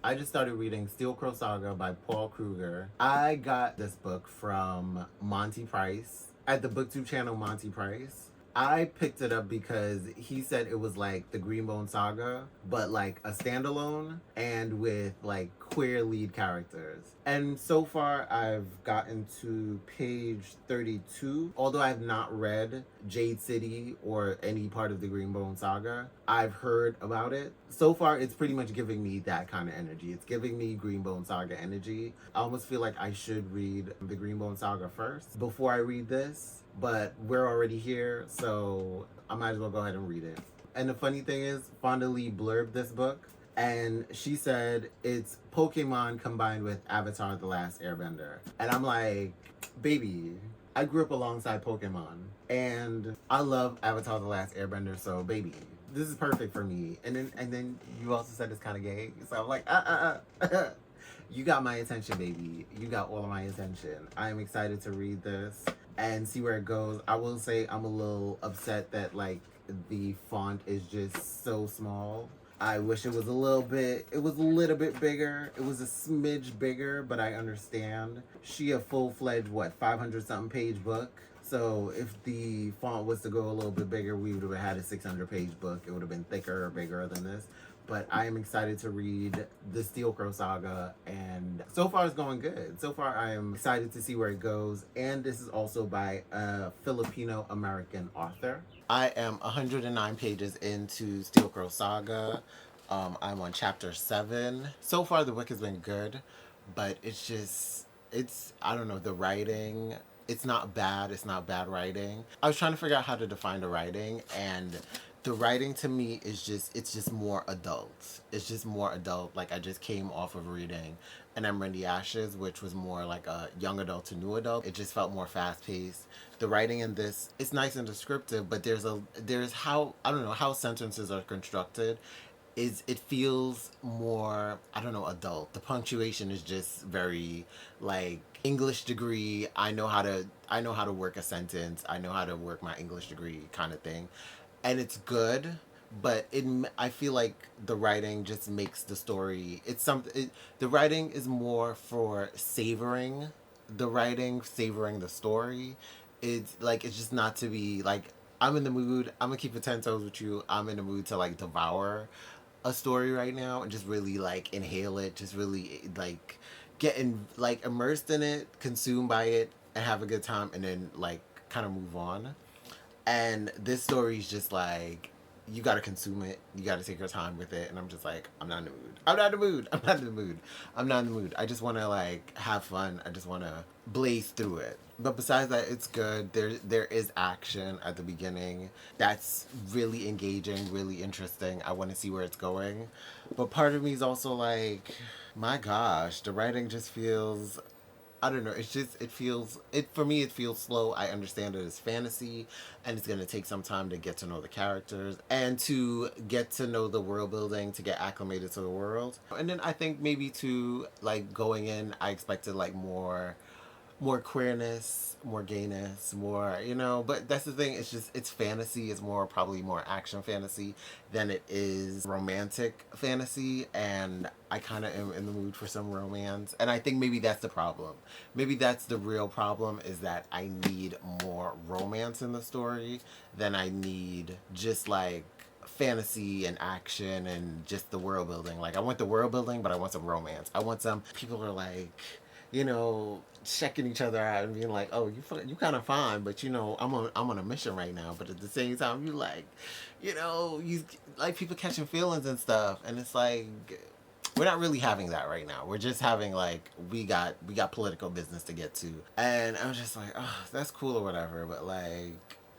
I just started reading Steel Crow Saga by Paul Kruger. I got this book from Monty Price at the booktube channel Monty Price. I picked it up because he said it was like the Greenbone Saga, but like a standalone and with like queer lead characters. And so far, I've gotten to page 32. Although I've not read Jade City or any part of the Greenbone Saga, I've heard about it. So far, it's pretty much giving me that kind of energy. It's giving me Greenbone Saga energy. I almost feel like I should read the Greenbone Saga first before I read this, but we're already here, so I might as well go ahead and read it. And the funny thing is, Fonda Lee blurbed this book, and she said it's Pokemon combined with Avatar The Last Airbender. And I'm like, baby, I grew up alongside Pokemon, and I love Avatar The Last Airbender, so baby, this is perfect for me. And then you also said it's kind of gay, so I'm like, you got my attention, baby. You got all of my attention. I am excited to read this and see where it goes. I will say I'm a little upset that like the font is just so small. I wish it was a little bit bigger. It was a smidge bigger, but I understand. She a full-fledged, 500 something page book. So if the font was to go a little bit bigger, we would have had a 600-page book. It would have been thicker or bigger than this. But I am excited to read the Steel Crow Saga, and so far it's going good. So far I am excited to see where it goes, and this is also by a Filipino-American author. I am 109 pages into Steel Crow Saga. I'm on chapter 7. So far the book has been good, but I don't know, the writing, it's not bad. It's not bad writing. I was trying to figure out how to define the writing, and the writing to me is it's just more adult. It's just more adult. Like, I just came off of reading And I'm Randy Ashes, which was more like a young adult to new adult. It just felt more fast paced. The writing in this, it's nice and descriptive, but there's how, I don't know, how sentences are constructed is, it feels more, I don't know, adult. The punctuation is just very like English degree. I know how to work a sentence. I know how to work my English degree kind of thing. And it's good, but I feel like the writing just makes the story, the writing is more for savoring savoring the story. It's just not to be like, I'm in the mood, I'm gonna keep it 10 toes with you, I'm in the mood to like devour a story right now and just really like inhale it, just really like like immersed in it, consumed by it, and have a good time, and then like kind of move on. And this story is just like, you gotta consume it. You gotta take your time with it. And I'm just like, I'm not in the mood. I'm not in the mood. I'm not in the mood. I'm not in the mood. I just wanna like have fun. I just wanna blaze through it. But besides that, it's good. There is action at the beginning. That's really engaging, really interesting. I wanna see where it's going. But part of me is also like, my gosh, the writing just feels, I don't know. It's just, for me it feels slow. I understand it as fantasy, and it's gonna take some time to get to know the characters and to get to know the world building, to get acclimated to the world. And then I think maybe to like going in, I expected like more queerness, more gayness, more, but that's the thing, it's just, it's fantasy, it's more, probably more action fantasy than it is romantic fantasy, and I kind of am in the mood for some romance, and I think maybe that's the problem. Maybe that's the real problem, is that I need more romance in the story than I need just like fantasy and action and just the world building. Like, I want the world building, but I want some romance. I want some people are like, checking each other out and being like, "Oh, you kind of fine, but I'm on a mission right now." But at the same time, you like, you like people catching feelings and stuff, and it's like, we're not really having that right now. We're just having like, we got political business to get to, and I'm just like, oh, that's cool or whatever, but like,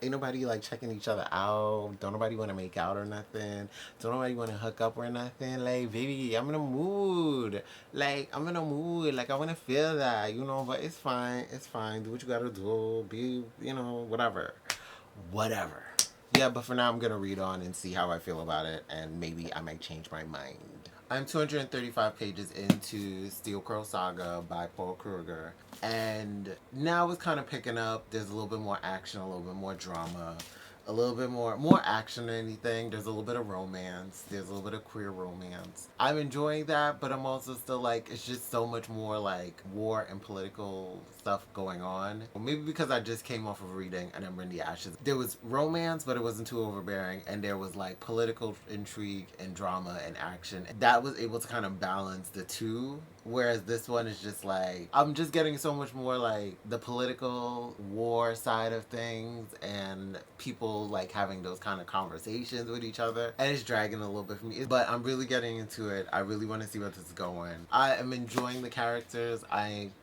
ain't nobody like checking each other out. Don't nobody want to make out or nothing. Don't nobody want to hook up or nothing. Like, baby, I'm in a mood. Like, I'm in a mood. Like, I want to feel that, but it's fine. It's fine. Do what you gotta do. Be, whatever. Whatever. Yeah, but for now, I'm gonna read on and see how I feel about it, and maybe I might change my mind. I'm 235 pages into Steel Crow Saga by Paul Kruger, and now it's kind of picking up. There's a little bit more action, a little bit more drama. a little bit more action than anything. There's a little bit of romance. There's a little bit of queer romance. I'm enjoying that, but I'm also still like, it's just so much more like war and political stuff going on. Well, maybe because I just came off of reading An Ember in the Ashes. There was romance, but it wasn't too overbearing, and there was like political intrigue and drama and action. That was able to kind of balance the two. Whereas this one is just like, I'm just getting so much more like the political war side of things and people like having those kind of conversations with each other. And it's dragging a little bit for me. But I'm really getting into it. I really want to see where this is going. I am enjoying the characters. I'm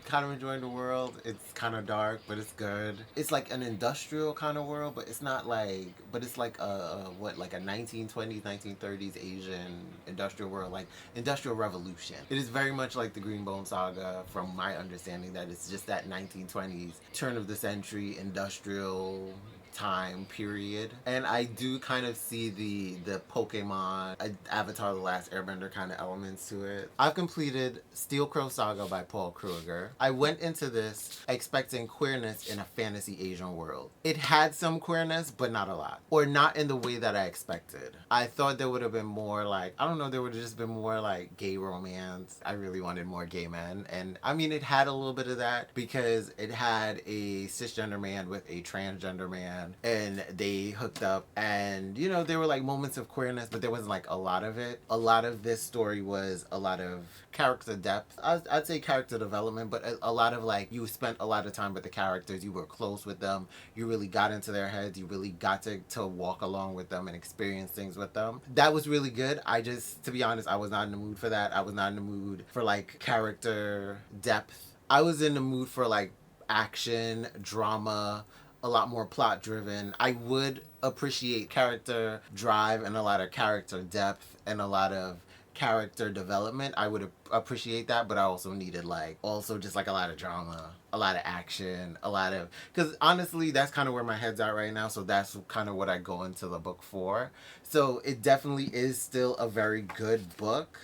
kind of enjoying the world. It's kind of dark, but it's good. It's like an industrial kind of world, but it's not like, but it's like like a 1920s, 1930s Asian industrial world, like industrial revolution. It is very much like the Greenbone Saga, from my understanding, that it's just that 1920s turn of the century industrial time period. And I do kind of see the Pokemon Avatar The Last Airbender kind of elements to it. I've completed Steel Crow Saga by Paul Kruger. I went into this expecting queerness in a fantasy Asian world. It had some queerness, but not a lot. Or not in the way that I expected. I thought there would have been more like, I don't know, there would have just been more like gay romance. I really wanted more gay men. And I mean, it had a little bit of that because it had a cisgender man with a transgender man, and they hooked up, and you know, there were like moments of queerness, but there wasn't like a lot of it. A lot of this story was a lot of character depth. I'd say character development, but a lot of like, you spent a lot of time with the characters, you were close with them, you really got into their heads, you really got to walk along with them and experience things with them. That was really good. I just, to be honest, I was not in the mood for that. I was not in the mood for like character depth. I was in the mood for like action, drama, a lot more plot driven. I would appreciate character drive and a lot of character depth and a lot of character development. I would appreciate that, but I also needed like, also just like a lot of drama, a lot of action, a lot of, because honestly, that's kind of where my head's at right now. So that's kind of what I go into the book for. So it definitely is still a very good book,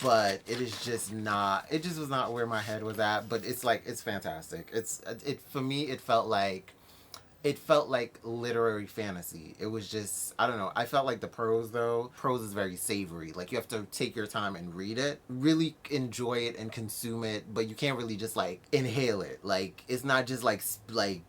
but it is just not, it just was not where my head was at. But it's like, it's fantastic. It for me, it felt like literary fantasy. It was just, I don't know. I felt like the prose is very savory. Like, you have to take your time and read it, really enjoy it and consume it, but you can't really just like inhale it. Like, it's not just like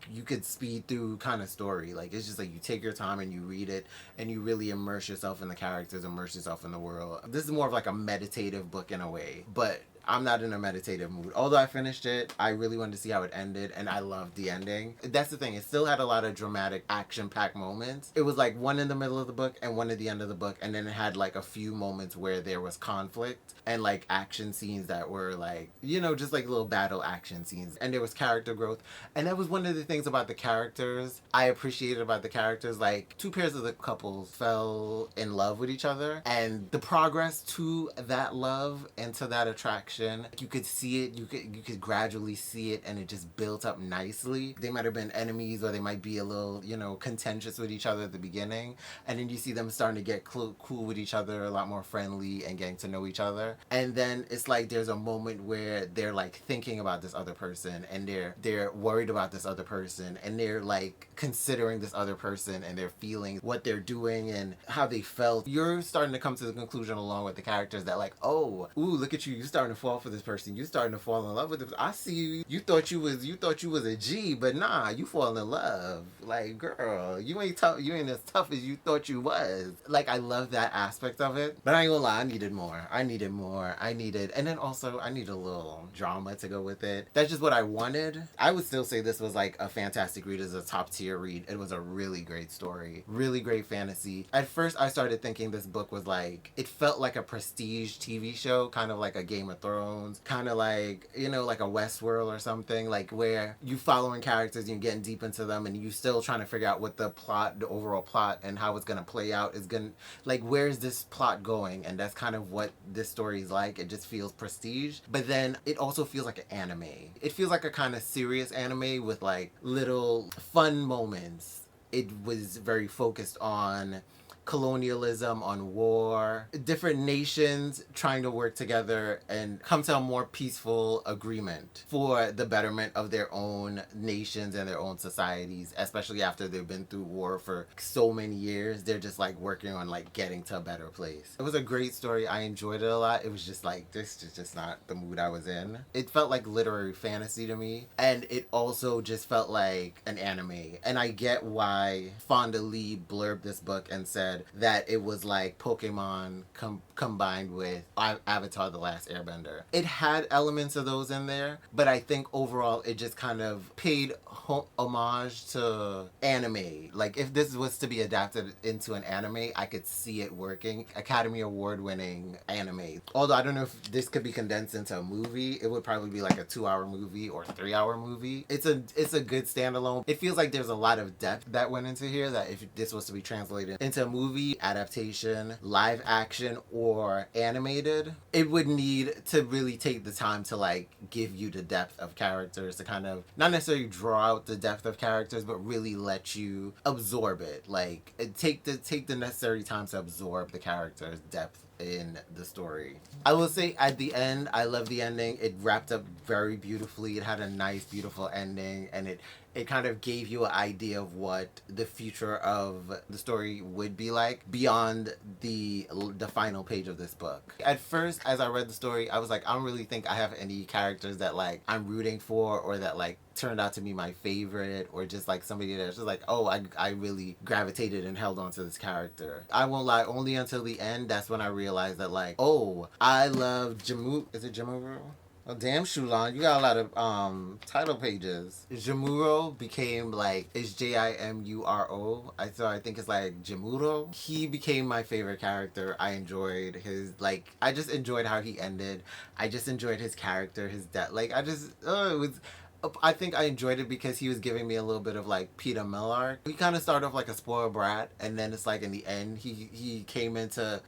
you could speed through kind of story. Like, it's just like you take your time and you read it and you really immerse yourself in the characters, immerse yourself in the world. This is more of like a meditative book in a way, but I'm not in a meditative mood. Although I finished it, I really wanted to see how it ended, and I loved the ending. That's the thing. It still had a lot of dramatic, action-packed moments. It was like one in the middle of the book and one at the end of the book, and then it had like a few moments where there was conflict and like action scenes that were like, you know, just like little battle action scenes. And there was character growth. And that was one of the things about the characters I appreciated about the characters. Like, two pairs of the couples fell in love with each other, and the progress to that love and to that attraction, you could see it, you could gradually see it, and it just built up nicely. They might have been enemies, or they might be a little, you know, contentious with each other at the beginning, and then you see them starting to get cool with each other, a lot more friendly and getting to know each other. And then it's like there's a moment where they're like thinking about this other person, and they're worried about this other person, and they're like considering this other person and their feelings, what they're doing and how they felt. You're starting to come to the conclusion along with the characters that like, oh, ooh, look at you, you're starting to fall for this person, you're starting to fall in love with this. I see you, you thought you was a G, but nah, you fall in love. Like, girl, you ain't as tough as you thought you was. Like, I love that aspect of it, but I ain't gonna lie, I needed more. And then also I need a little drama to go with it. That's just what I wanted. I would still say this was like a fantastic read. It's a top tier read. It was a really great story, really great fantasy. At first I started thinking this book was like, it felt like a prestige TV show, kind of like a Game of Thrones, kind of like, you know, like a Westworld or something, like where you following characters and you're getting deep into them and you still trying to figure out what the overall plot and how it's gonna play out is gonna, like, where's this plot going? And that's kind of what this story is like. It just feels prestige, but then it also feels like an anime. It feels like a kind of serious anime with like little fun moments. It was very focused on colonialism, on war, different nations trying to work together and come to a more peaceful agreement for the betterment of their own nations and their own societies, especially after they've been through war for so many years. They're just like working on like getting to a better place. It was a great story. I enjoyed it a lot. It was just like, this is just not the mood I was in. It felt like literary fantasy to me, and it also just felt like an anime. And I get why Fonda Lee blurbed this book and said that it was like Pokemon combined with Avatar: The Last Airbender. It had elements of those in there, but I think overall it just kind of paid homage to anime. Like, if this was to be adapted into an anime, I could see it working. Academy Award winning anime. Although I don't know if this could be condensed into a movie. It would probably be like a 2-hour movie or 3-hour movie. It's a good standalone. It feels like there's a lot of depth that went into here, that if this was to be translated into a movie adaptation, live action, or animated, it would need to really take the time to like give you the depth of characters, to kind of not necessarily draw out the depth of characters, but really let you absorb it. Like, take the necessary time to absorb the characters' depth in the story. I will say at the end, I love the ending. It wrapped up very beautifully. It had a nice, beautiful ending, and it kind of gave you an idea of what the future of the story would be like beyond the final page of this book. At first, as I read the story, I was like, I don't really think I have any characters that like I'm rooting for, or that like turned out to be my favorite, or just like somebody that's just like, oh, I really gravitated and held on to this character. I won't lie, only until the end, that's when I realized that like, oh, I love Is it Jamuru? Oh, damn, Shulan, you got a lot of title pages. Jamuro became like, it's Jimuro. So I think it's like Jamuro. He became my favorite character. I enjoyed his, like, I just enjoyed how he ended. I just enjoyed his character, his death. Like, it was, I think I enjoyed it because he was giving me a little bit of like Peter Millar. He kind of started off like a spoiled brat, and then it's like in the end he came into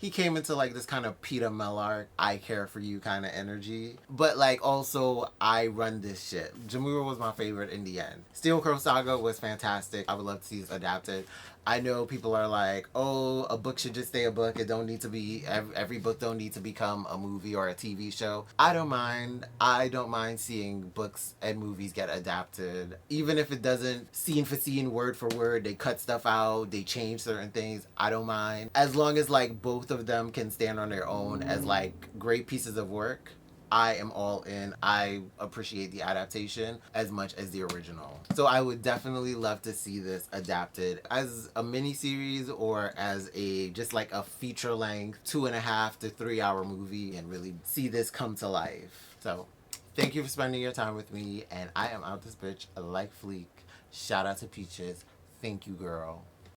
like this kind of Peter Millar, I care for you kind of energy. But like, also, I run this shit. Jamura was my favorite in the end. Steel Crow Saga was fantastic. I would love to see this adapted. I know people are like, oh, a book should just stay a book. It don't need to be, every book don't need to become a movie or a TV show. I don't mind. I don't mind seeing books and movies get adapted. Even if it doesn't scene for scene, word for word, they cut stuff out, they change certain things. I don't mind. As long as like both of them can stand on their own as like great pieces of work, I am all in. I appreciate the adaptation as much as the original. So I would definitely love to see this adapted as a mini series, or as a just like a feature length 2.5 to 3 hour movie, and really see this come to life. So thank you for spending your time with me, and I am out this bitch like Fleek. Shout out to Peaches. Thank you, girl.